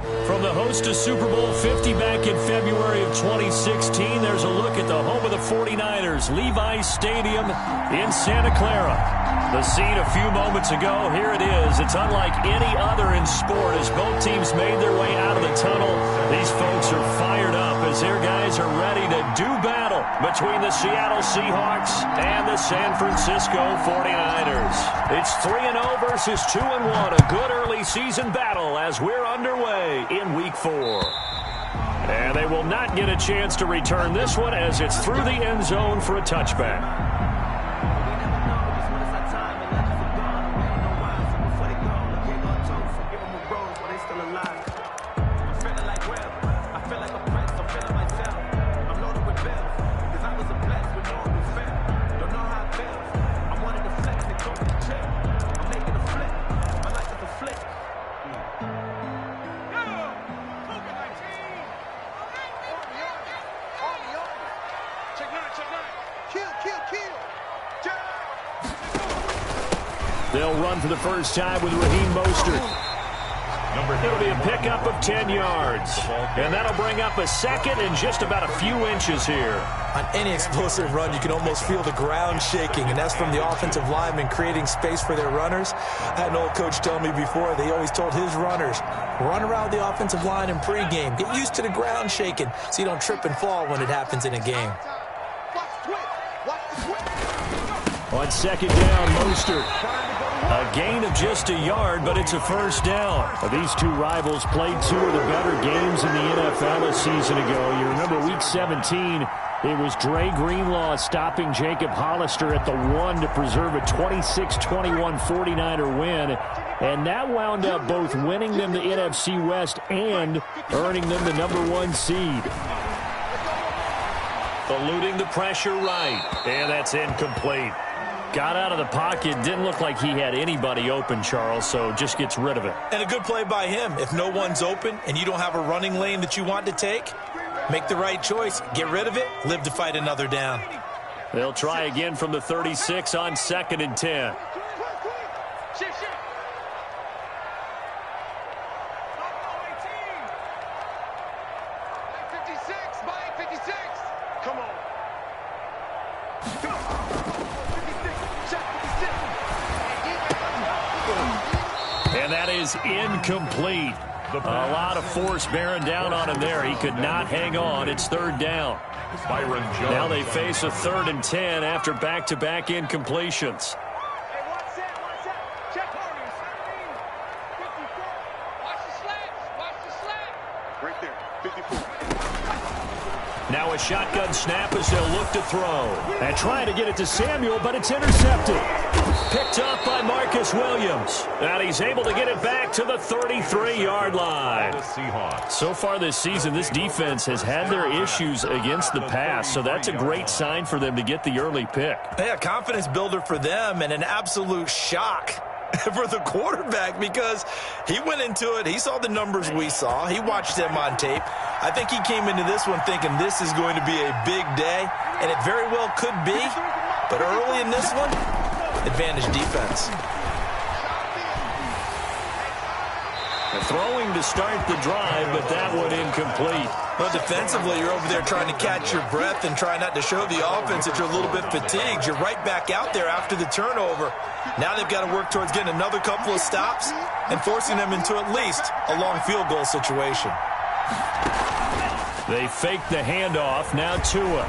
From the host to Super Bowl 50 back in February of 2016, there's a look at the home of the 49ers, Levi's Stadium in Santa Clara. The scene a few moments ago, here it is. It's unlike any other in sport as both teams made their way out of the tunnel. These folks are fired up as their guys are ready to do battle between the Seattle Seahawks and the San Francisco 49ers. It's 3-0 versus 2-1, a good early season battle as we're underway in Week 4. And they will not get a chance to return this one as it's through the end zone for a touchback. They'll run for the first time with Raheem Mostert. It'll be a pickup of 10 yards. And that'll bring up a second and just about a few inches here. On any explosive run, you can almost feel the ground shaking, and that's from the offensive linemen creating space for their runners. I had an old coach tell me before, they always told his runners, run around the offensive line in pregame. Get used to the ground shaking so you don't trip and fall when it happens in a game. On second down, Mostert. A gain of just a yard, but it's a first down. These two rivals played two of the better games in the NFL a season ago. You remember Week 17, it was Dre Greenlaw stopping Jacob Hollister at the 1 to preserve a 26-21 49er win. And that wound up both winning them the NFC West and earning them the #1 seed. Eluding the pressure right, and that's incomplete. Got out of the pocket, didn't look like he had anybody open, Charles, so just gets rid of it. And a good play by him. If no one's open and you don't have a running lane that you want to take, make the right choice. Get rid of it, live to fight another down. They'll try again from the 36 on 2nd and 10. And that is incomplete. A lot of force bearing down on him there. He could not hang on. It's 3rd down. Now they face a 3rd and 10 after back-to-back incompletions. Now a shotgun snap as they'll look to throw. And trying to get it to Samuel, but it's intercepted. Picked up by Marcus Williams. And he's able to get it back to the 33-yard line. So far this season, this defense has had their issues against the pass, so that's a great sign for them to get the early pick. Yeah, confidence builder for them and an absolute shock for the quarterback because he went into it. He saw the numbers we saw. He watched them on tape. I think he came into this one thinking this is going to be a big day, and it very well could be. But early in this one, advantage defense. Throwing to start the drive, but that one incomplete. Well, defensively, you're over there trying to catch your breath and try not to show the offense that you're a little bit fatigued. You're right back out there after the turnover. Now they've got to work towards getting another couple of stops and forcing them into at least a long field goal situation. They fake the handoff. Now Tua.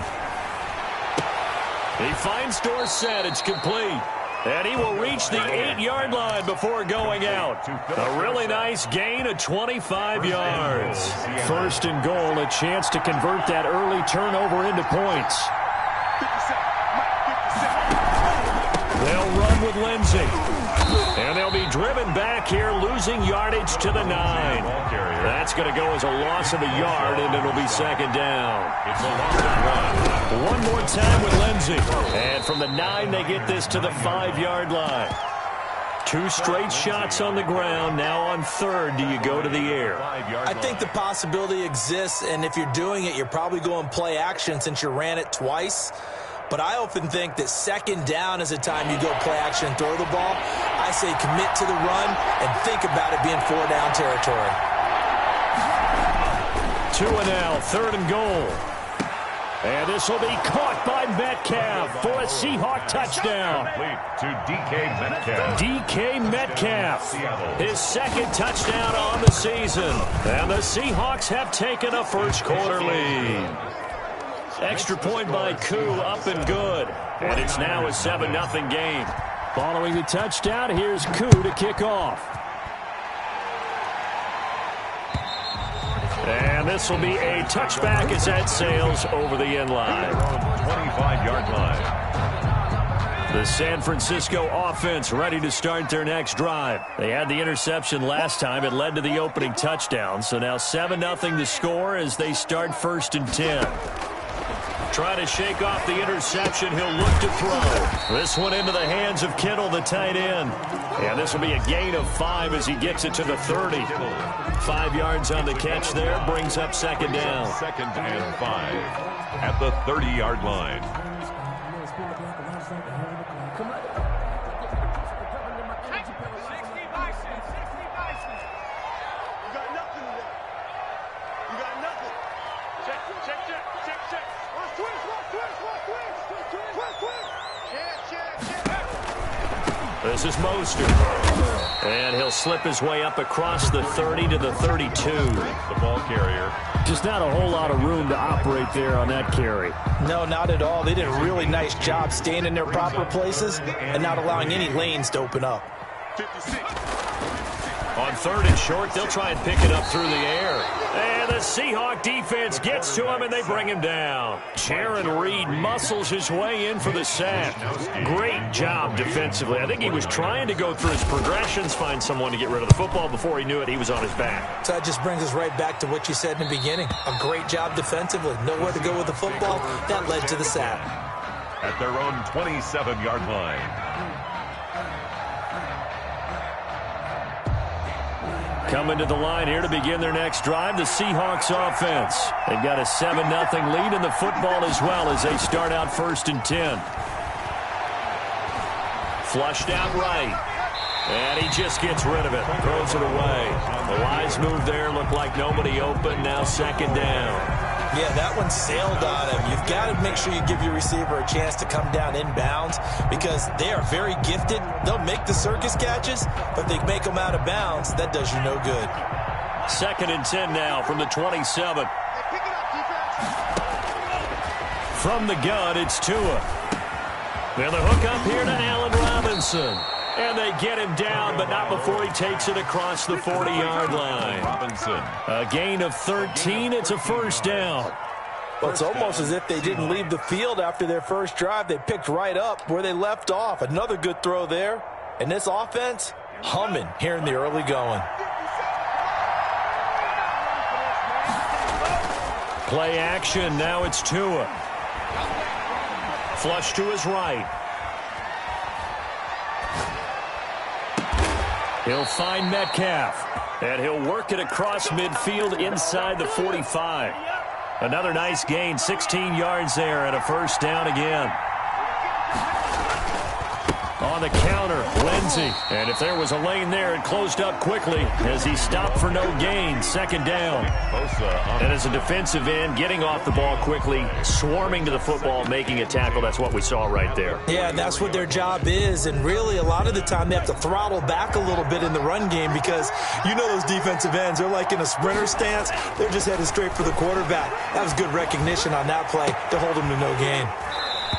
He finds Dorsett. It's complete. And he will reach the 8-yard line before going out. A really nice gain of 25 yards. 1st and goal, a chance to convert that early turnover into points. They'll run with Lindsey. And they'll be driven back here, losing yardage to the 9. That's going to go as a loss of a yard, and it'll be 2nd down. It's a loss of 1. One more time with Lindsey. And from the 9, they get this to the 5-yard line. 2 straight shots on the ground. Now on 3rd, do you go to the air? I think the possibility exists, and if you're doing it, you're probably going play action since you ran it twice. But I often think that 2nd down is the time you go play action and throw the ball. I say commit to the run and think about it being 4-down territory. Two now, 3rd and goal. And this will be caught by Metcalf for a Seahawk touchdown. To DK Metcalf. DK Metcalf, his 2nd touchdown on the season. And the Seahawks have taken a first-quarter lead. Extra point by Koo, up and good. And it's now a 7-0 game. Following the touchdown, here's Koo to kick off. And this will be a touchback as that sails over the end line. 25-yard line. The San Francisco offense ready to start their next drive. They had the interception last time. It led to the opening touchdown. So now 7-0 to score as they start 1st and 10. Try to shake off the interception. He'll look to throw. This one into the hands of Kittle, the tight end. And this will be a gain of 5 as he gets it to the 30. 5 yards on the catch there. Brings up 2nd down. 2nd and 5 at the 30-yard line. This is Mostert. And he'll slip his way up across the 30 to the 32. The ball carrier. Just not a whole lot of room to operate there on that carry. No, not at all. They did a really nice job staying in their proper places and not allowing any lanes to open up. 56. On 3rd and short, they'll try and pick it up through the air. And the Seahawk defense gets to him, and they bring him down. Jaron Reed muscles his way in for the sack. Great job defensively. I think he was trying to go through his progressions, find someone to get rid of the football. Before he knew it, he was on his back. So that just brings us right back to what you said in the beginning. A great job defensively. Nowhere to go with the football. That led to the sack. At their own 27-yard line. Coming to the line here to begin their next drive, the Seahawks offense. They've got a 7-0 lead in the football as well as they start out 1st and 10. Flushed out right. And he just gets rid of it. Throws it away. The wise move there. Looked like nobody open. Now 2nd down. Yeah, that one sailed on him. You've got to make sure you give your receiver a chance to come down inbounds because they are very gifted. They'll make the circus catches, but they make them out of bounds. That does you no good. 2nd and 10 now from the 27. From the gun, it's Tua. Now the hook up here to Allen Robinson. And they get him down, but not before he takes it across the 40-yard line. Robinson. A gain of 13. It's a 1st down. Well, it's almost as if they didn't leave the field after their first drive. They picked right up where they left off. Another good throw there. And this offense, humming here in the early going. Play action. Now it's Tua. Flush to his right. He'll find Metcalf, and he'll work it across midfield inside the 45. Another nice gain, 16 yards there, and a 1st down again. On the counter, Lindsey. And if there was a lane there, it closed up quickly as he stopped for no gain. 2nd down. And as a defensive end, getting off the ball quickly, swarming to the football, making a tackle. That's what we saw right there. Yeah, and that's what their job is. And really, a lot of the time, they have to throttle back a little bit in the run game because you know those defensive ends, they're like in a sprinter stance. They're just headed straight for the quarterback. That was good recognition on that play to hold him to no gain.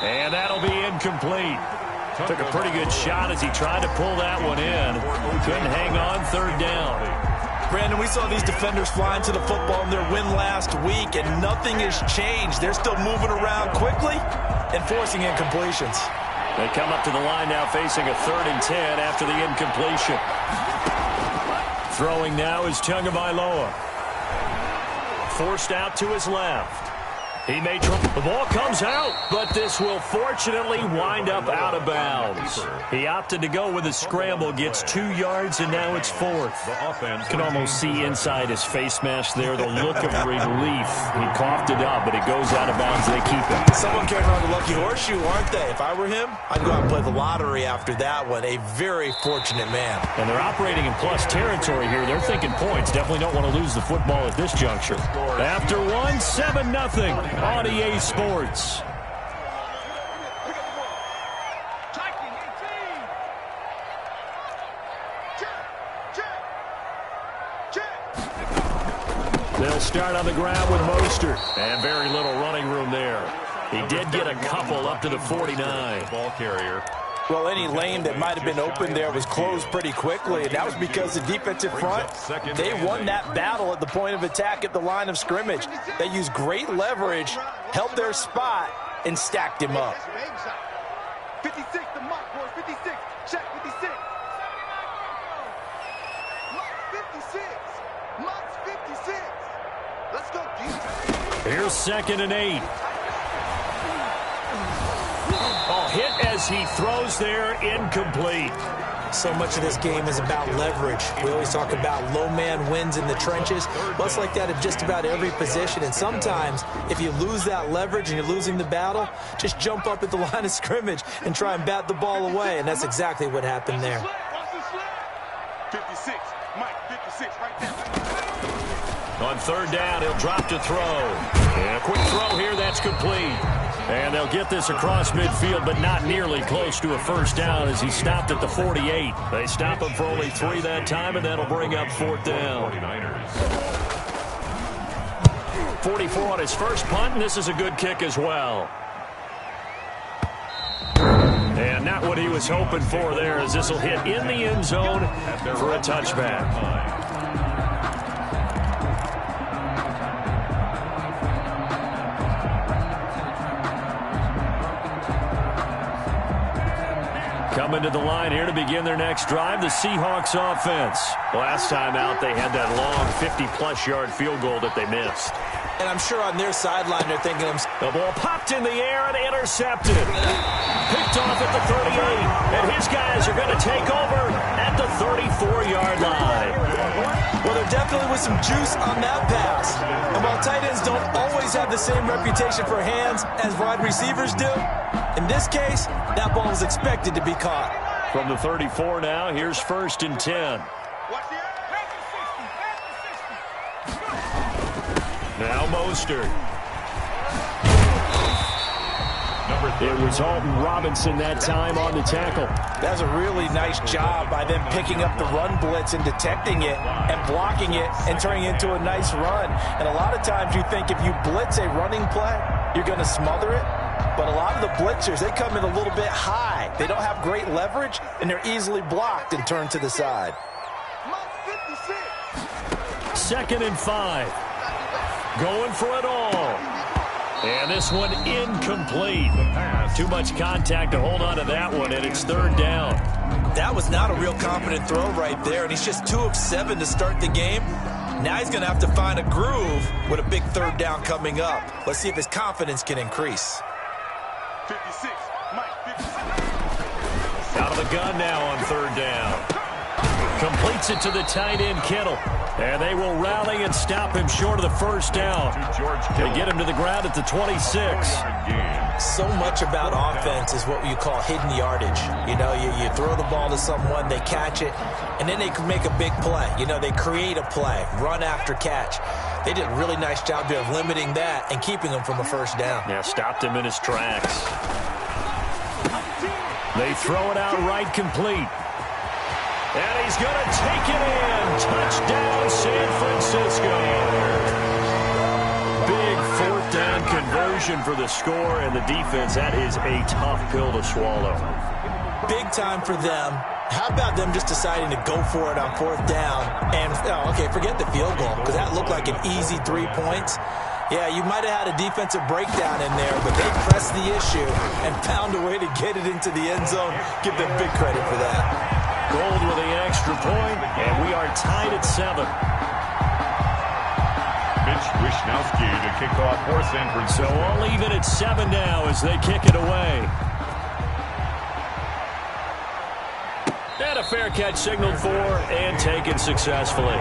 And that'll be incomplete. Took a pretty good shot as he tried to pull that one in. Couldn't hang on. 3rd down. Brandon, we saw these defenders flying to the football in their win last week, and nothing has changed. They're still moving around quickly and forcing incompletions. They come up to the line now facing a 3rd and 10 after the incompletion. Throwing now is Tagovailoa. Forced out to his left. He may try. The ball comes out, but this will fortunately wind up out of bounds. He opted to go with a scramble, gets 2 yards, and now it's 4th. Can almost see inside his face mask there the look of relief. He coughed it up, but it goes out of bounds. They keep it. Someone carrying around the lucky horseshoe, aren't they? If I were him, I'd go out and play the lottery after that one. A very fortunate man. And they're operating in plus territory here. They're thinking points. Definitely don't want to lose the football at this juncture. After 1, 7-0. On EA Sports. They'll start on the ground with Mostert. And very little running room there. He did get a couple up to the 49. Ball carrier. Well, any lane that might have been open there was closed pretty quickly, and that was because the defensive front, they won that battle at the point of attack at the line of scrimmage. They used great leverage, held their spot, and stacked him up. 56, the mark, boys, 56. Check 56. Mark's 56. Mark's 56. Let's go, defense. Here's 2nd and 8. Oh, hit as he throws there, incomplete. So much of this game is about leverage. We always talk about low man wins in the trenches. Well, it's like that at just about every position. And sometimes, if you lose that leverage and you're losing the battle, just jump up at the line of scrimmage and try and bat the ball away. And that's exactly what happened there. 56, Mike, 56, right there. On 3rd down, he'll drop to throw. And a quick throw here, that's complete. And they'll get this across midfield, but not nearly close to a 1st down as he stopped at the 48. They stop him for only 3 that time, and that'll bring up 4th down. 44 on his first punt, and this is a good kick as well. And not what he was hoping for there, as this will hit in the end zone for a touchback. Coming to the line here to begin their next drive, the Seahawks offense. Last time out, they had that long 50-plus yard field goal that they missed. And I'm sure on their sideline, they're thinking, the ball popped in the air and intercepted. Picked off at the 38, and his guys are going to take over at the 34-yard line. Well, there definitely was some juice on that pass. And while tight ends don't always have the same reputation for hands as wide receivers do, in this case, that ball was expected to be caught. From the 34 now, here's 1st and 10. Now Mostert. It was Alton Robinson that time on the tackle. That's a really nice job by them picking up the run blitz and detecting it and blocking it and turning it into a nice run. And a lot of times you think if you blitz a running play, you're going to smother it. But a lot of the blitzers, they come in a little bit high. They don't have great leverage, and they're easily blocked and turned to the side. 2nd and 5. Going for it all. And this one incomplete. Too much contact to hold on to that one, and it's 3rd down. That was not a real confident throw right there, and he's just 2 of 7 to start the game. Now he's going to have to find a groove with a big 3rd down coming up. Let's see if his confidence can increase. 56, Mike, 56. Out of the gun now on 3rd down. Completes it to the tight end, Kittle. And they will rally and stop him short of the 1st down. They get him to the ground at the 26. So much about offense is what you call hidden yardage. You know, you throw the ball to someone, they catch it, and then they can make a big play. You know, they create a play, run after catch. They did a really nice job of limiting that and keeping him from a 1st down. Yeah, stopped him in his tracks. They throw it out right complete. And he's going to take it in. Touchdown, San Francisco. Big 4th down conversion for the score, and the defense, that is a tough pill to swallow. Big time for them. How about them just deciding to go for it on 4th down? And, okay, forget the field goal, because that looked like an easy 3 points. Yeah, you might have had a defensive breakdown in there, but they pressed the issue and found a way to get it into the end zone. Give them big credit for that. Gold with the extra point, and we are tied at 7. Mitch Wisnowski to kick off for San Francisco. So all even at 7 now as they kick it away. And a fair catch signaled for and taken successfully.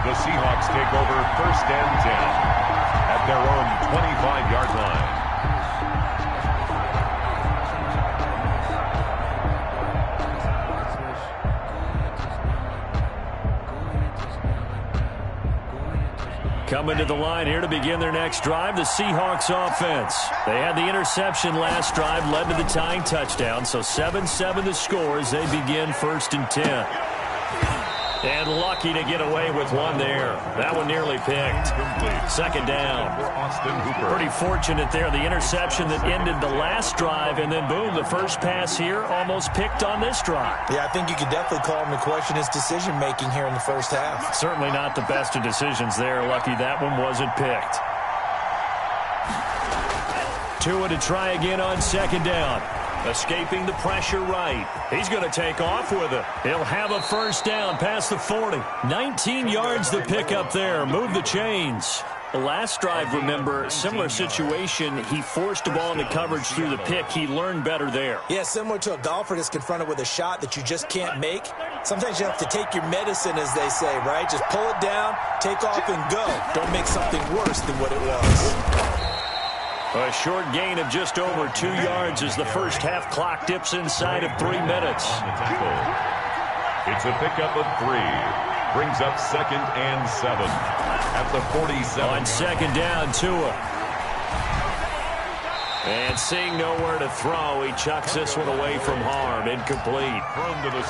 The Seahawks take over 1st and 10 at their own 25-yard line. Coming to the line here to begin their next drive, the Seahawks offense. They had the interception last drive, led to the tying touchdown, so 7-7 the score as they begin 1st and 10. And lucky to get away with one there. That one nearly picked. 2nd down. Pretty fortunate there. The interception that ended the last drive, and then boom, the first pass here almost picked on this drive. Yeah, I think you could definitely call him to question his decision-making here in the first half. Certainly not the best of decisions there. Lucky that one wasn't picked. Tua to try again on 2nd down. Escaping the pressure right. He's going to take off with it. He'll have a 1st down past the 40. 19 yards to pick up there. Move the chains. The last drive, remember, similar situation. He forced the ball into coverage through the pick. He learned better there. Yeah, similar to a golfer that's confronted with a shot that you just can't make. Sometimes you have to take your medicine, as they say, right? Just pull it down, take off, and go. Don't make something worse than what it was. A short gain of just over 2 yards as the first half clock dips inside of 3 minutes. It's a pickup of 3. Brings up 2nd and 7 at the 47. On 2nd down, Tua. And seeing nowhere to throw, he chucks this one away from harm. Incomplete.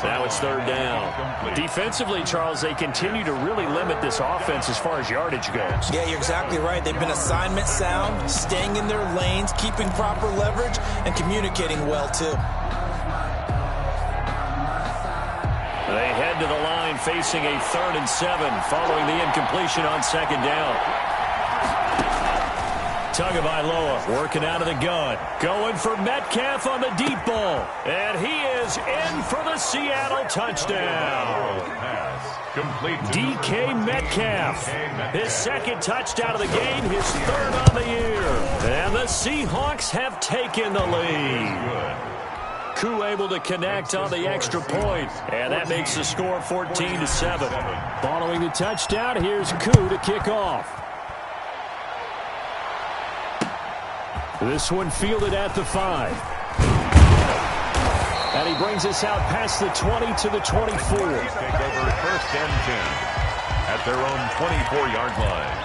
Now it's 3rd down. Defensively, Charles, they continue to really limit this offense as far as yardage goes. Yeah, you're exactly right. They've been assignment sound, staying in their lanes, keeping proper leverage, and communicating well, too. They head to the line facing a 3rd and 7 following the incompletion on 2nd down. Tagovailoa working out of the gun. Going for Metcalf on the deep ball. And he is in for the Seattle touchdown. DK Metcalf. His second touchdown of the game, his third on the year. And the Seahawks have taken the lead. Koo able to connect on the extra point. And that makes the score 14-7. Following the touchdown, here's Koo to kick off. This one fielded at the 5. And he brings us out past the 20 to the 24. Take over first and 10 at their own 24-yard line.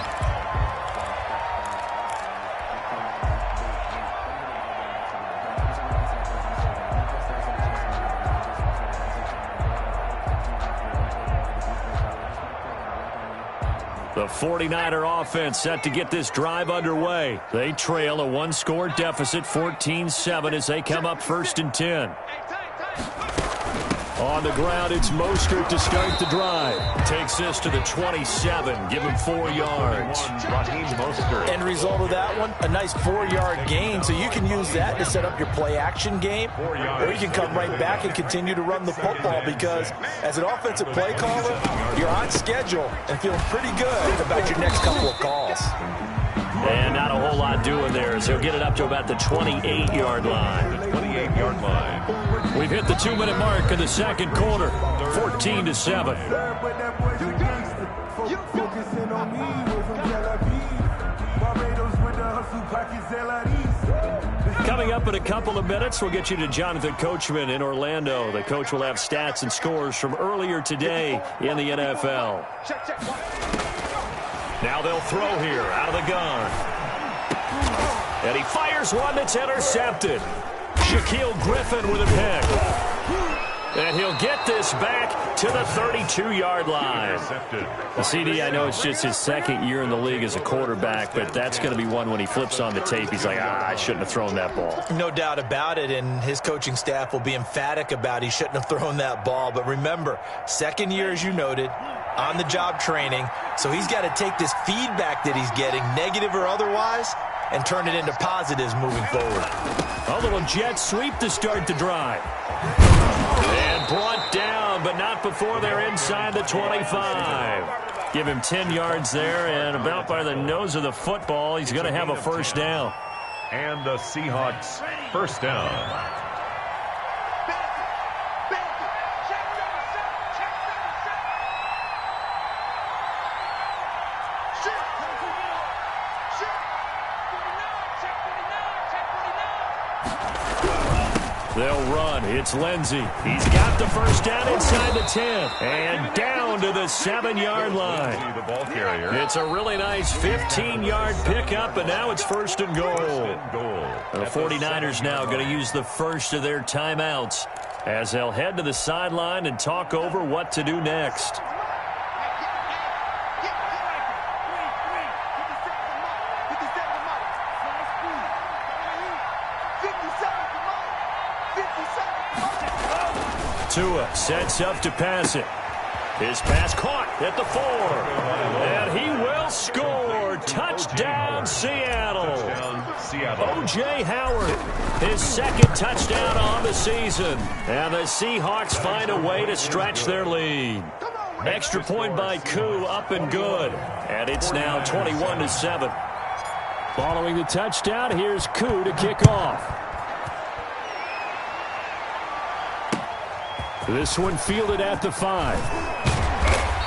The 49er offense set to get this drive underway. They trail a one-score deficit, 14-7, as they come up first and 10. On the ground, it's Mostert to start the drive. Takes this to the 27, give him 4 yards. End result of that one, a nice 4-yard gain, so you can use that to set up your play-action game, or you can come right back and continue to run the football, because as an offensive play caller, you're on schedule and feeling pretty good about your next couple of calls. And not a whole lot doing there, as he'll get it up to about the 28-yard line. 28-yard line. We've hit the 2-minute mark in the second quarter, 14-7. Coming up in a couple of minutes, we'll get you to Jonathan Coachman in Orlando. The coach will have stats and scores from earlier today in the NFL. Now they'll throw here out of the gun. And he fires one that's intercepted. Shaquille Griffin with a pick. And he'll get this back to the 32-yard line. The CD, I know it's just his second year in the league as a quarterback, but that's going to be one when he flips on the tape. He's like, I shouldn't have thrown that ball. No doubt about it, and his coaching staff will be emphatic about he shouldn't have thrown that ball. But remember, second year, as you noted, on-the-job training, so he's got to take this feedback that he's getting, negative or otherwise, and turn it into positives moving forward. A little jet sweep to start the drive. And brought down, but not before they're inside the 25. Give him 10 yards there, and about by the nose of the football, he's going to have a first down. And the Seahawks first down. They'll run. It's Lindsey. He's got the first down inside the 10. And down to the 7-yard line. The ball carrier. It's a really nice 15-yard pickup, and now it's first and goal. The 49ers now going to use the first of their timeouts as they'll head to the sideline and talk over what to do next. Tua sets up to pass it. His pass caught at the 4. And he will score. Touchdown, Seattle. O.J. Howard, his second touchdown on the season. And the Seahawks find a way to stretch their lead. Extra point by Koo, up and good. And it's now 21-7. Following the touchdown, here's Koo to kick off. This one fielded at the 5.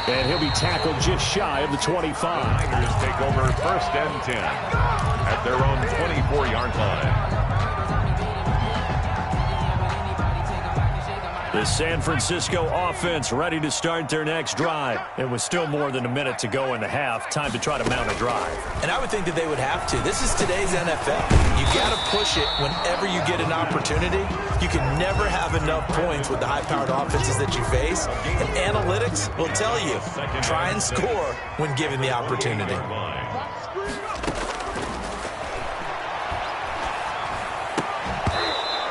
And he'll be tackled just shy of the 25. Tigers take over first and 10 at their own 24-yard line. The San Francisco offense ready to start their next drive. It was still more than a minute to go in the half. Time to try to mount a drive. And I would think that they would have to. This is today's NFL. You got to push it whenever you get an opportunity. You can never have enough points with the high-powered offenses that you face. And analytics will tell you, try and score when given the opportunity.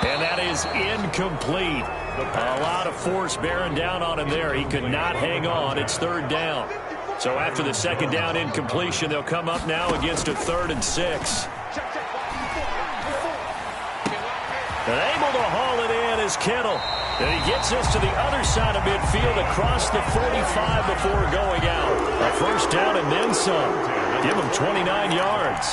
And that is incomplete. A lot of force bearing down on him there. He could not hang on. It's third down. So after the second down incompletion, they'll come up now against a 3rd and 6. And able to haul it in is Kittle. And he gets this to the other side of midfield across the 45 before going out. A first down and then some. Give him 29 yards.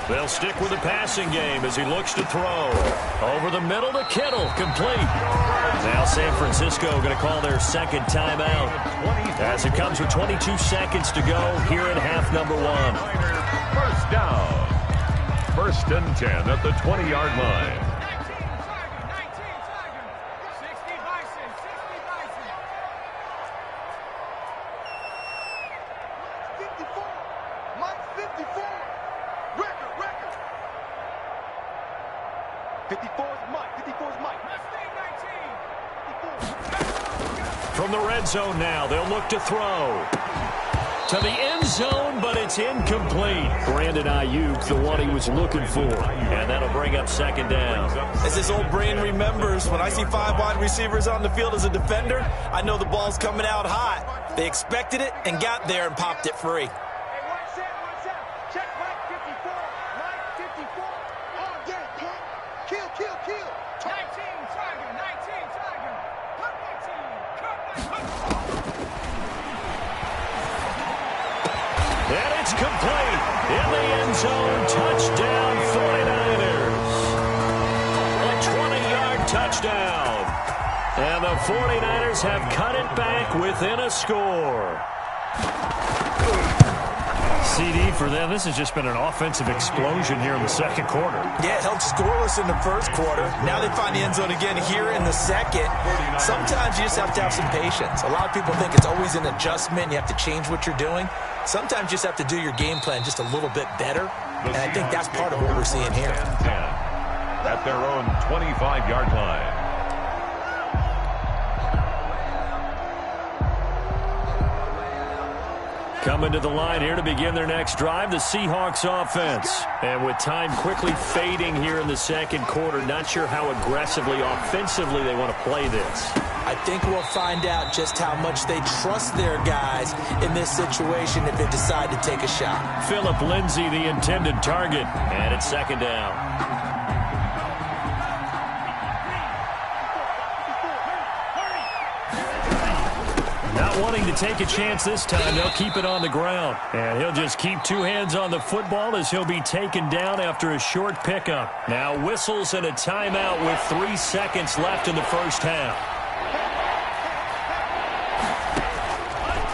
They'll stick with the passing game as he looks to throw. Over the middle to Kittle, complete. Now San Francisco going to call their second timeout as it comes with 22 seconds to go here in half number one. First down. 1st and 10 at the 20-yard line. From the red zone now, they'll look to throw. To the end zone, but it's incomplete. Brandon Ayuk, the one he was looking for. And that'll bring up second down. As his old brain remembers, when I see 5 wide receivers on the field as a defender, I know the ball's coming out hot. They expected it and got there and popped it free. And it's complete. In the end zone, touchdown 49ers. A 20-yard touchdown. And the 49ers have cut it back within a score. CD for them. This has just been an offensive explosion here in the second quarter. Yeah, held scoreless in the first quarter. Now they find the end zone again here in the second. Sometimes you just have to have some patience. A lot of people think it's always an adjustment. You have to change what you're doing. Sometimes you just have to do your game plan just a little bit better. And I think that's part of what we're seeing here. At their own 25-yard line. Coming to the line here to begin their next drive, the Seahawks offense. And with time quickly fading here in the second quarter, not sure how aggressively, offensively they want to play this. I think we'll find out just how much they trust their guys in this situation if they decide to take a shot. Phillip Lindsay, the intended target, and it's second down. Not wanting to take a chance this time, they'll keep it on the ground. And he'll just keep 2 hands on the football as he'll be taken down after a short pickup. Now whistles and a timeout with 3 seconds left in the first half.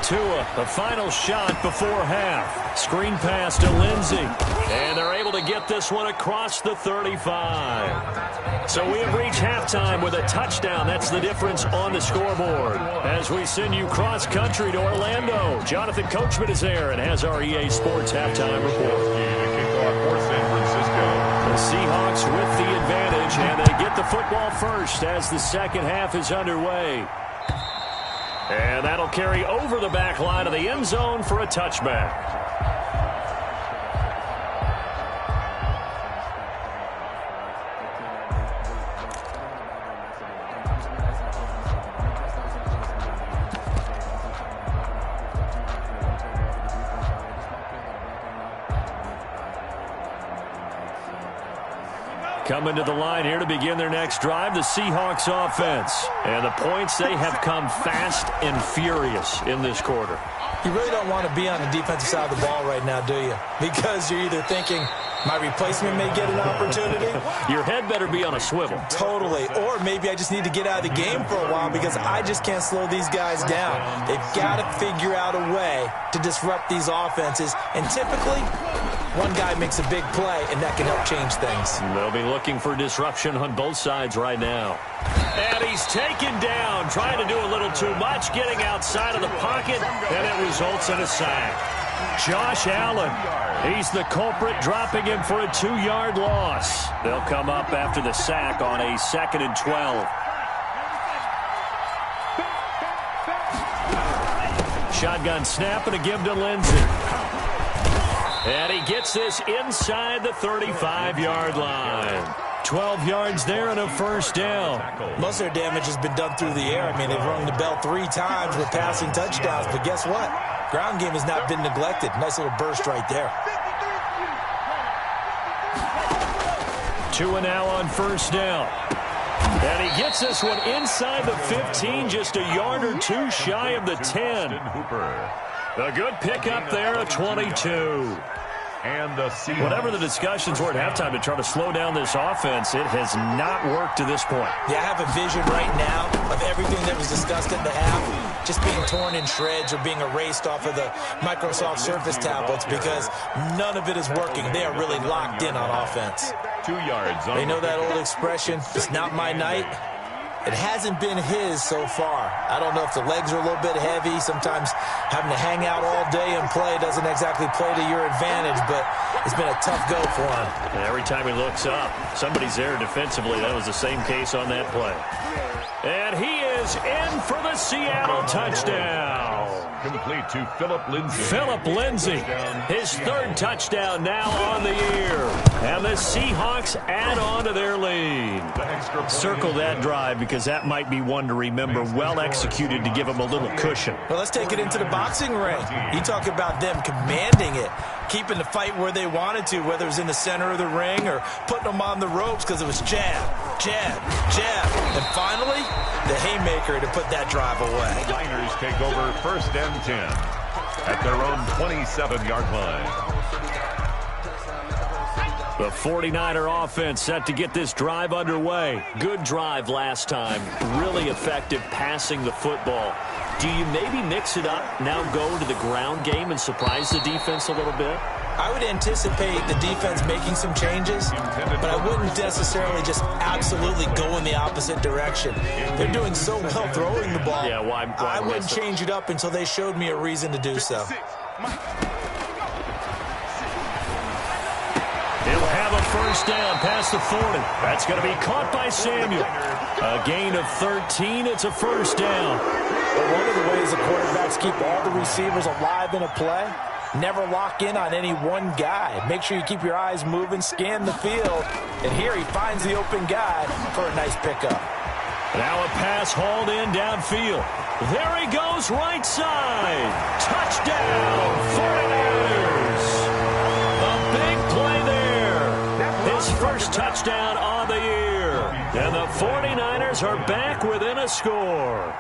Tua, the final shot before half. Screen pass to Lindsay. And they're able to get this one across the 35. So we have reached halftime with a touchdown. That's the difference on the scoreboard. As we send you cross-country to Orlando, Jonathan Coachman is there and has our EA Sports halftime report. For San Francisco. The Seahawks with the advantage, and they get the football first as the second half is underway. And that'll carry over the back line of the end zone for a touchback. Coming to the line here to begin their next drive, the Seahawks offense. And the points, they have come fast and furious in this quarter. You really don't want to be on the defensive side of the ball right now, do you? Because you're either thinking, my replacement may get an opportunity. Your head better be on a swivel. Totally. Or maybe I just need to get out of the game for a while because I just can't slow these guys down. They've got to figure out a way to disrupt these offenses. And typically, one guy makes a big play, and that can help change things. They'll be looking for disruption on both sides right now. And he's taken down, trying to do a little too much, getting outside of the pocket, and it results in a sack. Josh Allen, he's the culprit, dropping him for a 2-yard loss. They'll come up after the sack on a 2nd and 12. Shotgun snap and a give to Lindsay. And he gets this inside the 35-yard line. 12 yards there and a first down. Most of their damage has been done through the air. I mean, they've rung the bell 3 times with passing touchdowns, but guess what? Ground game has not been neglected. Nice little burst right there. 2 and now on first down. And he gets this one inside the 15, just a yard or 2 shy of the 10. A good pickup there, a 22. And the whatever the discussions were at halftime to try to slow down this offense, it has not worked to this point. Yeah, I have a vision right now of everything that was discussed at the half just being torn in shreds or being erased off of the Microsoft Surface tablets because none of it is working. They are really locked in on offense. 2 yards. They know that old expression, it's not my night. It hasn't been his so far. I don't know if the legs are a little bit heavy. Sometimes having to hang out all day and play doesn't exactly play to your advantage, but it's been a tough go for him. And every time he looks up, somebody's there defensively. That was the same case on that play. And he is in for the Seattle touchdown. Complete to Philip Lindsay. Philip Lindsay, his 3rd touchdown now on the year. And the Seahawks add on to their lead. Circle that drive because that might be one to remember. Well executed to give them a little cushion. Well, let's take it into the boxing ring. You talk about them commanding it, keeping the fight where they wanted to, whether it was in the center of the ring or putting them on the ropes because it was jab, jab, jab. And finally, the haymaker to put that drive away. The Niners take over 1st and 10 at their own 27-yard line. The 49er offense set to get this drive underway. Good drive last time. Really effective passing the football. Do you maybe mix it up, now go to the ground game and surprise the defense a little bit? I would anticipate the defense making some changes, but I wouldn't necessarily just absolutely go in the opposite direction. They're doing so well throwing the ball. Yeah, why I wouldn't change it up until they showed me a reason to do so. He'll have a first down past the 40. That's going to be caught by Samuel. A gain of 13. It's a first down. But one of the ways the quarterbacks keep all the receivers alive in a play, never lock in on any one guy. Make sure you keep your eyes moving, scan the field. And here he finds the open guy for a nice pickup. Now a pass hauled in downfield. There he goes, right side. Touchdown, 49ers. A big play there. His first touchdown on the year. And the 49ers are back within a score.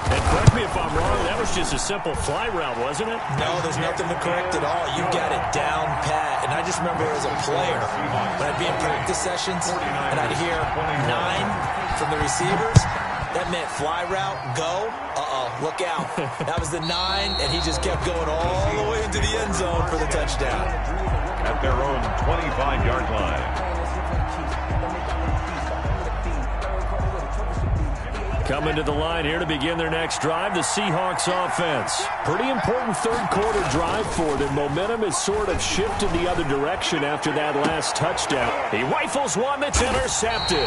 And correct me if I'm wrong, that was just a simple fly route, wasn't it? No, there's nothing to correct at all. You got it down pat. And I just remember as a player, when I'd be in practice sessions and I'd hear 9 from the receivers, that meant fly route, go. Look out. That was the 9, and he just kept going all the way into the end zone for the touchdown. At their own 25-yard line. Coming to the line here to begin their next drive, the Seahawks offense. Pretty important 3rd quarter drive for them. Momentum has sort of shifted the other direction after that last touchdown. He rifles one that's intercepted.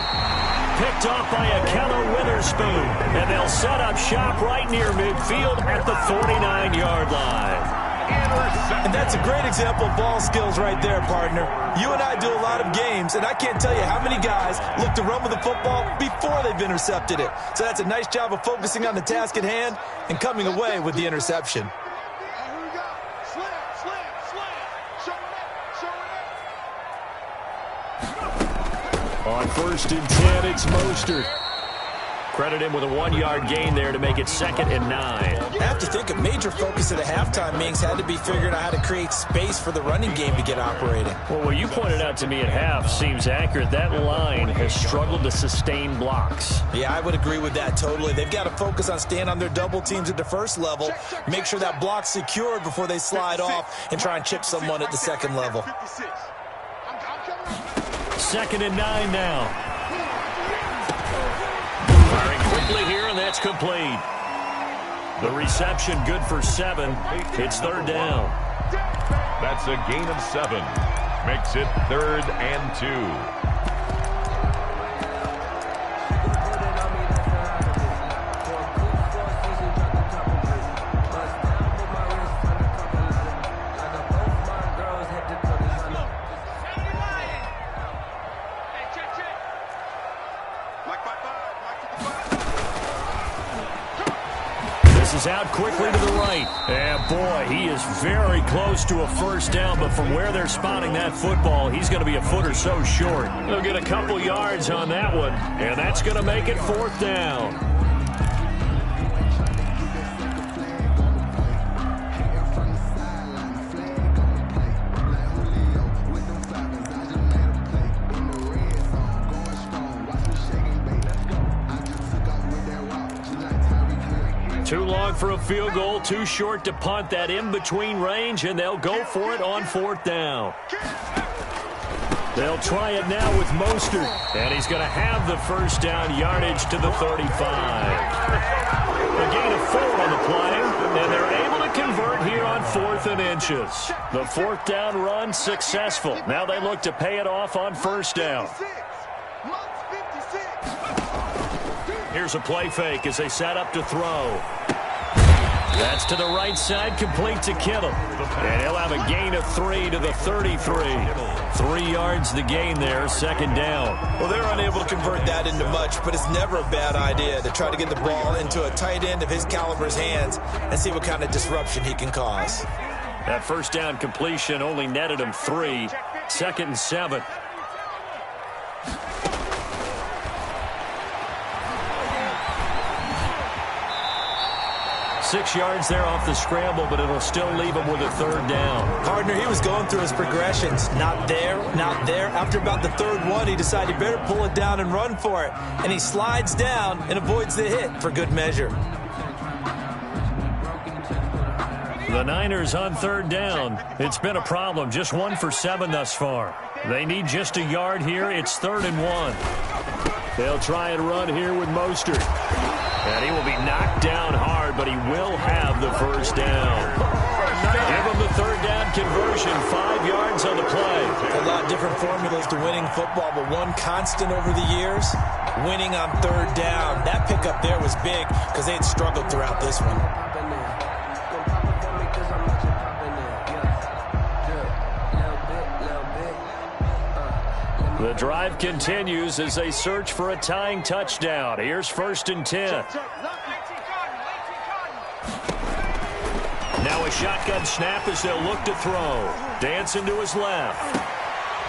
Picked off by a Keller Witherspoon. And they'll set up shop right near midfield at the 49-yard line. And that's a great example of ball skills right there, partner. You and I do a lot of games, and I can't tell you how many guys look to run with the football before they've intercepted it. So that's a nice job of focusing on the task at hand and coming away with the interception. On 1st and 10, it's Mostert. Credit him with a 1-yard gain there to make it 2nd and 9. I have to think a major focus of the halftime meetings had to be figuring out how to create space for the running game to get operating. Well, what you pointed out to me at half seems accurate. That line has struggled to sustain blocks. Yeah, I would agree with that totally. They've got to focus on staying on their double teams at the first level, make sure that block's secured before they slide off and try and chip someone at the second level. 2nd and 9 now. Firing quickly here, and that's complete. The reception good for 7. It's 3rd down. That's a gain of 7. Makes it 3rd and 2. Comes out quickly to the right. And, boy, he is very close to a first down, but from where they're spotting that football, he's going to be a foot or so short. They'll get a couple yards on that one, and that's going to make it 4th down. Too long for a field goal, too short to punt. That in-between range, and they'll go for it on 4th down. They'll try it now with Mostert, and he's going to have the first down yardage to the 35. A gain of 4 on the play, and they're able to convert here on 4th and inches. The 4th down run successful. Now they look to pay it off on 1st down. Here's a play fake as they set up to throw. That's to the right side, complete to Kittle. And he'll have a gain of 3 to the 33. 3 yards the gain there, 2nd down. Well, they're unable to convert that into much, but it's never a bad idea to try to get the ball into a tight end of his caliber's hands and see what kind of disruption he can cause. That first down completion only netted him 3. 2nd and 7. 6 yards there off the scramble, but it'll still leave him with a 3rd down. Partner, he was going through his progressions. Not there, not there. After about the 3rd one, he decided he better pull it down and run for it. And he slides down and avoids the hit for good measure. The Niners on 3rd down. It's been a problem. Just 1 for 7 thus far. They need just a yard here. It's 3rd and 1. They'll try and run here with Mostert. And he will be knocked down hard, but he will have the first down. Give him the 3rd down conversion, 5 yards on the play. A lot of different formulas to winning football, but one constant over the years, winning on 3rd down. That pickup there was big because they had struggled throughout this one. The drive continues as they search for a tying touchdown. Here's 1st and 10. Now a shotgun snap as they'll look to throw. Dancing to his left.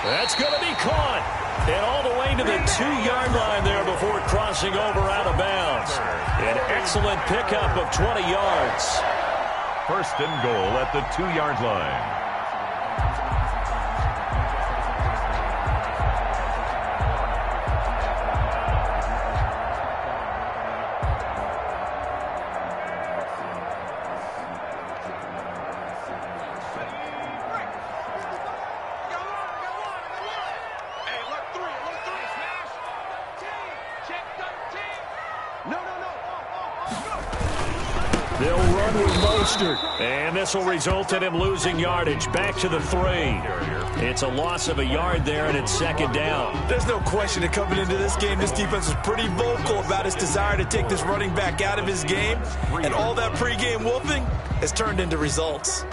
That's going to be caught. And all the way to the 2-yard line there before crossing over out of bounds. An excellent pickup of 20 yards. 1st and goal at the 2-yard line. They'll run with Mostert, and this will result in him losing yardage. Back to the 3. It's a loss of a yard there, and it's 2nd down. There's no question that coming into this game, this defense was pretty vocal about his desire to take this running back out of his game, and all that pregame whooping has turned into results.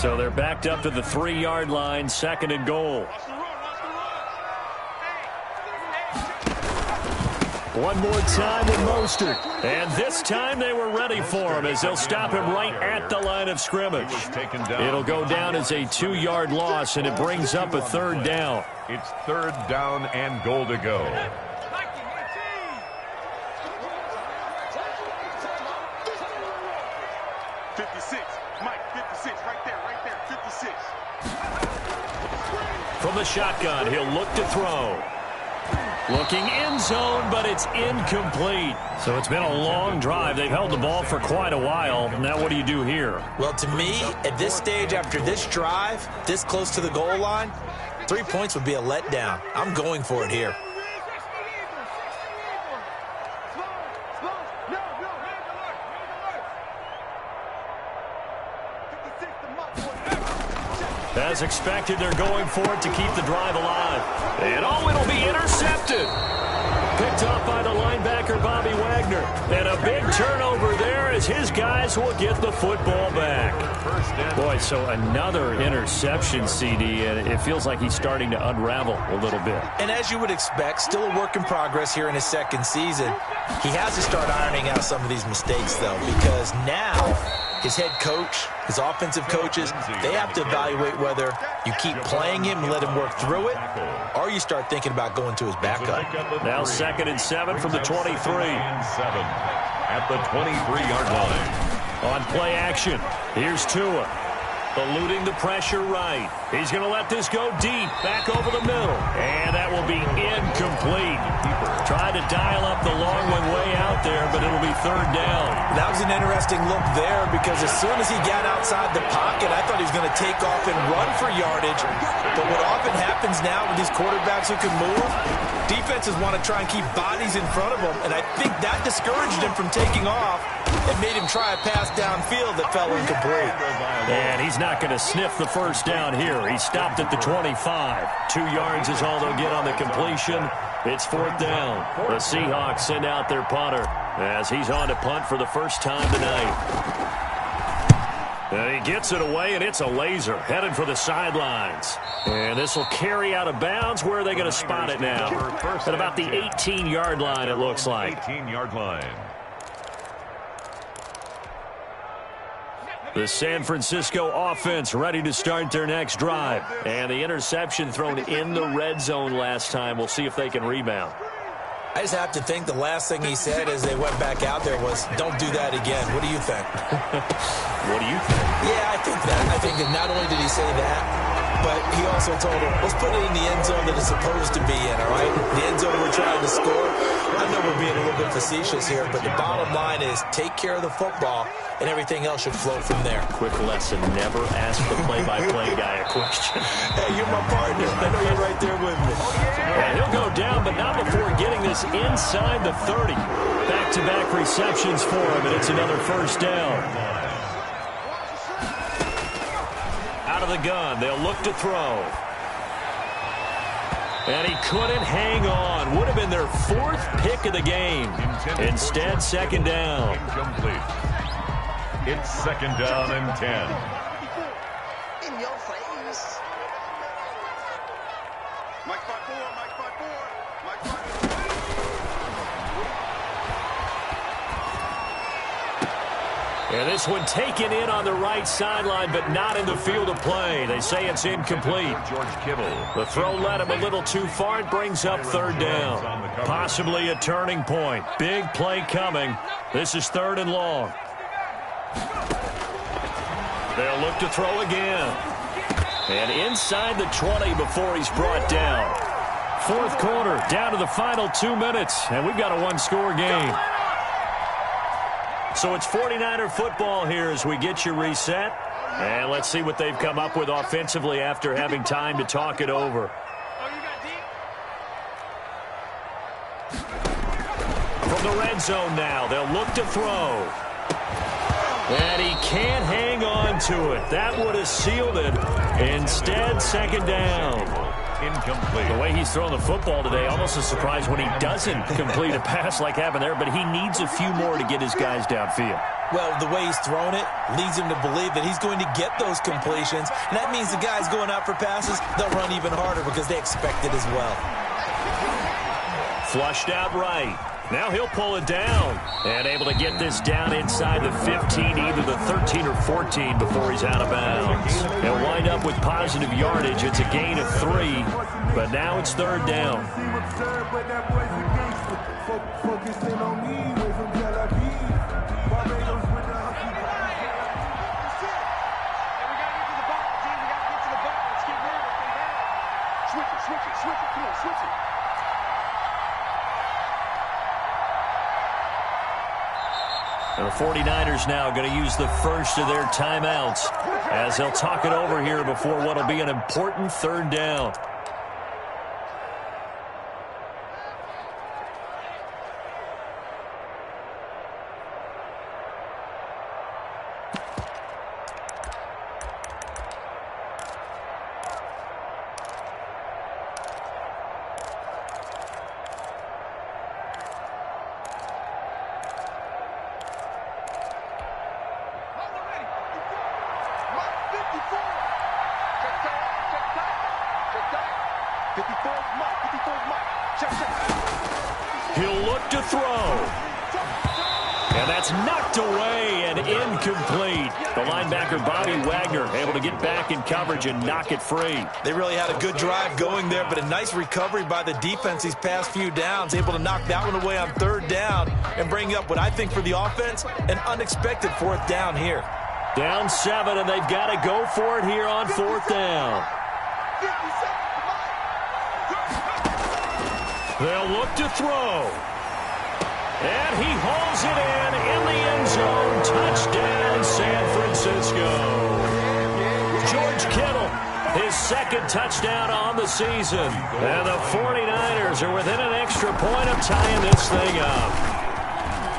So they're backed up to the 3-yard line, 2nd and goal. One more time with Mostert. And this time they were ready for him as they'll stop him right at the line of scrimmage. It'll go down as a 2-yard loss, and it brings up a 3rd down. It's 3rd down and goal to go. From the shotgun, he'll look to throw. Looking end zone, but it's incomplete. So it's been a long drive. They've held the ball for quite a while. Now what do you do here? Well, to me, at this stage, after this drive, this close to the goal line, 3 points would be a letdown. I'm going for it here. As expected, they're going for it to keep the drive alive. And it'll be intercepted. Picked up by the linebacker, Bobby Wagner. And a big turnover there as his guys will get the football back. Boy, so another interception, CD, and it feels like he's starting to unravel a little bit. And as you would expect, still a work in progress here in his second season. He has to start ironing out some of these mistakes, though, because now his head coach, his offensive coaches, they have to evaluate whether you keep playing him and let him work through it, or you start thinking about going to his backup. Now 2nd and 7 from the 23. At the 23-yard line. On play action, here's Tua. Eluding the pressure right. He's going to let this go deep, back over the middle. And that will be incomplete. Tried to dial up the long one way out there, but it'll be 3rd down. That was an interesting look there because as soon as he got outside the pocket, I thought he was going to take off and run for yardage. But what often happens now with these quarterbacks who can move, defenses want to try and keep bodies in front of them. And I think that discouraged him from taking off and made him try a pass downfield that fell incomplete. And he's not going to sniff the first down here. He stopped at the 25. 2 yards is all they'll get on the completion. It's 4th down. The Seahawks send out their punter as he's on to punt for the first time tonight. And he gets it away, and it's a laser headed for the sidelines. And this will carry out of bounds. Where are they going to spot it now? At about the 18-yard line, it looks like. 18-yard line. The San Francisco offense ready to start their next drive. And the interception thrown in the red zone last time. We'll see if they can rebound. I just have to think the last thing he said as they went back out there was, don't do that again. What do you think? What do you think? Yeah, I think that. I think that not only did he say that, but he also told him, let's put it in the end zone that it's supposed to be in, all right? The end zone we're trying to score. I know we're being a little bit facetious here, but the bottom line is take care of the football, and everything else should flow from there. Quick lesson, never ask the play-by-play guy a question. Hey, you're my partner. I know you're right there with me. And he'll go down, but not before getting this inside the 30. Back-to-back receptions for him, and it's another first down. Out of the gun, they'll look to throw. And he couldn't hang on. Would have been their 4th pick of the game. Instead, 2nd down. Incomplete. It's 2nd down and 10. In your face. Mike 5-4, Mike 5-4, Mike 5-4. And this one taken in on the right sideline, but not in the field of play. They say it's incomplete. George Kittle. The throw led him a little too far. It brings up 3rd down. Possibly a turning point. Big play coming. This is 3rd and long. They'll look to throw again. And inside the 20 before he's brought down. 4th quarter, down to the final 2 minutes. And we've got a 1-score game. So it's 49er football here as we get you reset. And let's see what they've come up with offensively after having time to talk it over. From the red zone now, they'll look to throw. And he can't hang on to it. That would have sealed it. Instead, 2nd down. Incomplete. The way he's throwing the football today, almost a surprise when he doesn't complete a pass like happened there, but he needs a few more to get his guys downfield. Well, the way he's thrown it leads him to believe that he's going to get those completions, and that means the guys going out for passes, they'll run even harder because they expect it as well. Flushed out right. Now he'll pull it down and able to get this down inside the 15, either the 13 or 14 before he's out of bounds. He'll wind up with positive yardage. It's a gain of 3, but now it's 3rd down. Switch it, come on, switch it. And the 49ers now going to use the first of their timeouts as they'll talk it over here before what will be an important 3rd down. 54's Mike. 54's Mike. Check. He'll look to throw. And that's knocked away and incomplete. The linebacker, Bobby Wagner, able to get back in coverage and knock it free. They really had a good drive going there, but a nice recovery by the defense these past few downs, able to knock that one away on third down and bring up what I think for the offense, an unexpected fourth down here. Down 7, and they've got to go for it here on fourth down. They'll look to throw. And he hauls it in the end zone. Touchdown, San Francisco. George Kittle, his second touchdown on the season. And the 49ers are within an extra point of tying this thing up.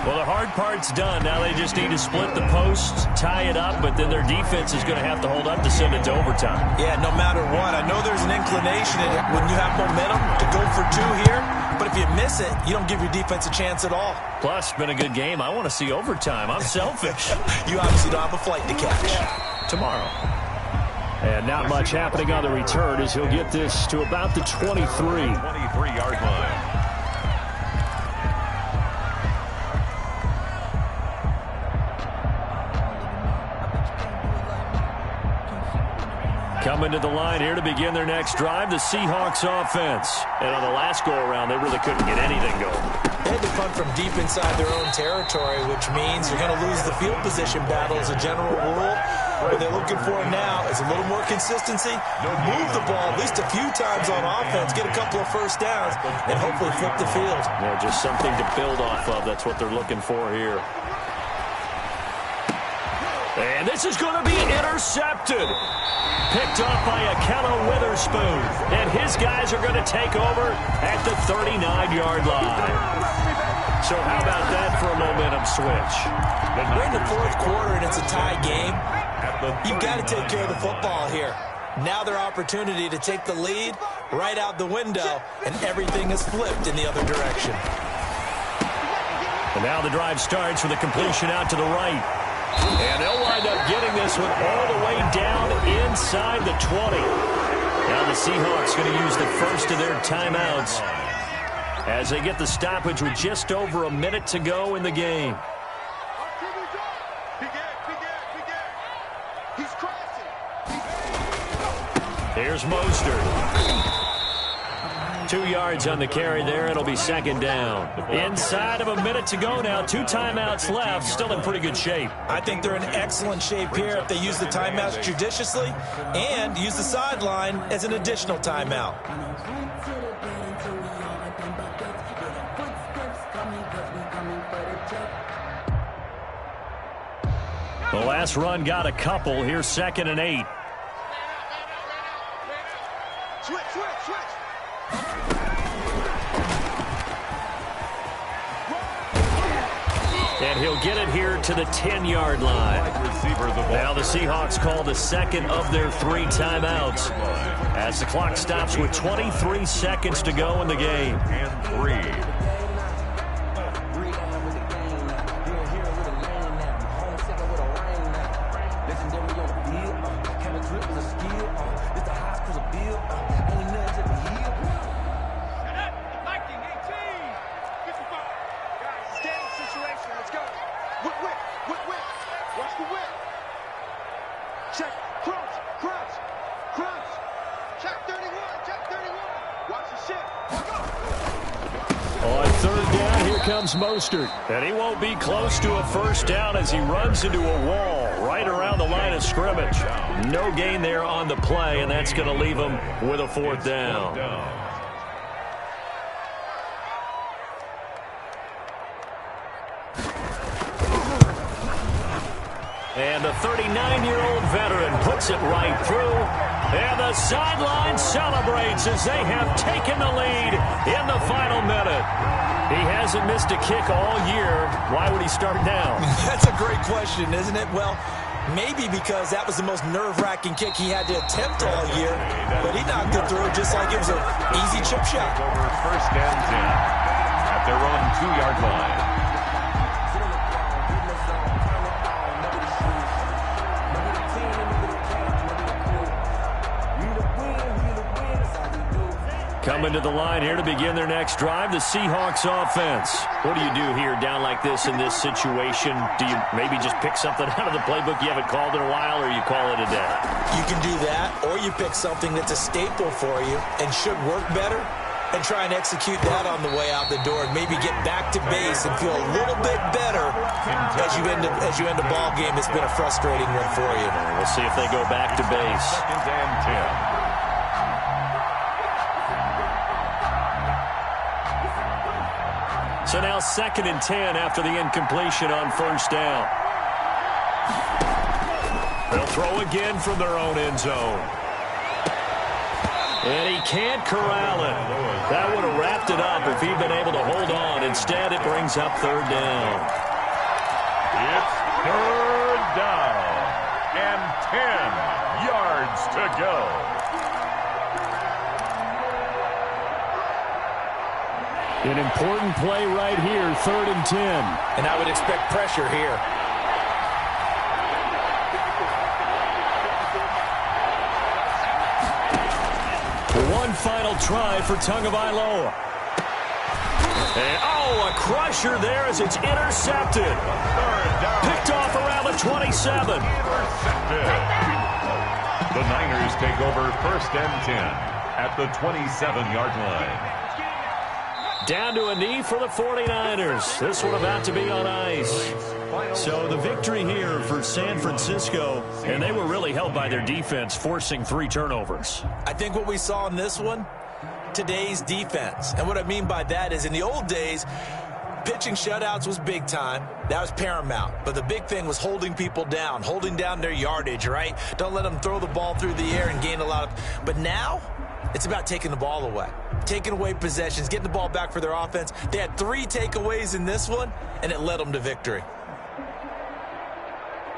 Well, the hard part's done. Now they just need to split the posts, tie it up, but then their defense is going to have to hold up to send it to overtime. Yeah, no matter what. I know there's an inclination when you have momentum to go for 2 here, but if you miss it, you don't give your defense a chance at all. Plus, been a good game. I want to see overtime. I'm selfish. You obviously don't have a flight to catch. Tomorrow. And not much happening on the return as he'll get this to about the 23. 23-yard line. Coming to the line here to begin their next drive, the Seahawks offense. And on the last go-around, they really couldn't get anything going. They had to punt from deep inside their own territory, which means you're going to lose the field position battle as a general rule. What they're looking for now is a little more consistency, move the ball at least a few times on offense, get a couple of first downs, and hopefully flip the field. Yeah, just something to build off of. That's what they're looking for here. And this is going to be intercepted. Picked off by Akello Witherspoon. And his guys are going to take over at the 39-yard line. So how about that for a momentum switch? We're in the fourth quarter and it's a tie game. You've got to take care of the football here. Now their opportunity to take the lead right out the window, and everything is flipped in the other direction. And now the drive starts with a completion out to the right. And they'll wind up getting this one all the way down inside the 20. Now the Seahawks going to use the first of their timeouts as they get the stoppage with just over a minute to go in the game. Here's Mostert. 2 yards on the carry there. It'll be second down. Inside of a minute to go now. 2 timeouts left. Still in pretty good shape. I think they're in excellent shape here if they use the timeouts judiciously and use the sideline as an additional timeout. The last run got a couple. Here's 2nd and 8. Switch. And he'll get it here to the 10-yard line. Now the Seahawks call the second of their 3 timeouts as the clock stops with 23 seconds to go in the game. And 3. Mostert, and he won't be close to a first down as he runs into a wall right around the line of scrimmage. No gain there on the play, and that's going to leave him with a 4th down. And the 39-year-old veteran puts it right through. And the sideline celebrates as they have taken the lead in the final minute. He hasn't missed a kick all year. Why would he start now? That's a great question, isn't it? Well, maybe because that was the most nerve-wracking kick he had to attempt all year. But he knocked it through just like it was an easy chip shot. Over 1st and 10 at their own 2-yard line. Coming to the line here to begin their next drive, the Seahawks offense. What do you do here down like this in this situation? Do you maybe just pick something out of the playbook you haven't called in a while, or you call it a day? You can do that, or you pick something that's a staple for you and should work better and try and execute that on the way out the door and maybe get back to base and feel a little bit better as you end a ball game that's been a frustrating one for you. We'll see if they go back to base. 2nd and 10. So now 2nd and 10 after the incompletion on first down. They'll throw again from their own end zone. And he can't corral it. That would have wrapped it up if he'd been able to hold on. Instead, it brings up 3rd down. It's 3rd down and 10 yards to go. An important play right here, 3rd and 10. And I would expect pressure here. One final try for Tagovailoa. And, a crusher there as it's intercepted. 3rd down. Picked off around the 27. Intercepted. The Niners take over 1st and 10 at the 27-yard line. Down to a knee for the 49ers. This one about to be on ice. So the victory here for San Francisco, and they were really helped by their defense, forcing 3 turnovers. I think what we saw in this one, today's defense. And what I mean by that is in the old days, pitching shutouts was big time. That was paramount. But the big thing was holding people down, holding down their yardage, right? Don't let them throw the ball through the air and gain a lot of... But now, it's about taking the ball away. Taking away possessions, getting the ball back for their offense. They had 3 takeaways in this one, and it led them to victory.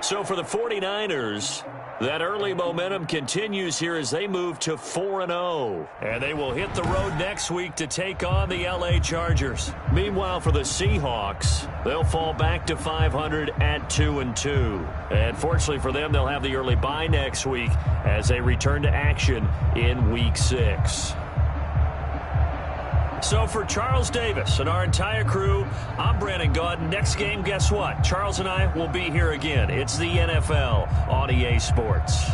So for the 49ers, that early momentum continues here as they move to 4-0. And they will hit the road next week to take on the LA Chargers. Meanwhile, for the Seahawks, they'll fall back to 500 at 2-2. And fortunately for them, they'll have the early bye next week as they return to action in Week 6. So for Charles Davis and our entire crew, I'm Brandon Gaudin. Next game, guess what? Charles and I will be here again. It's the NFL on EA Sports.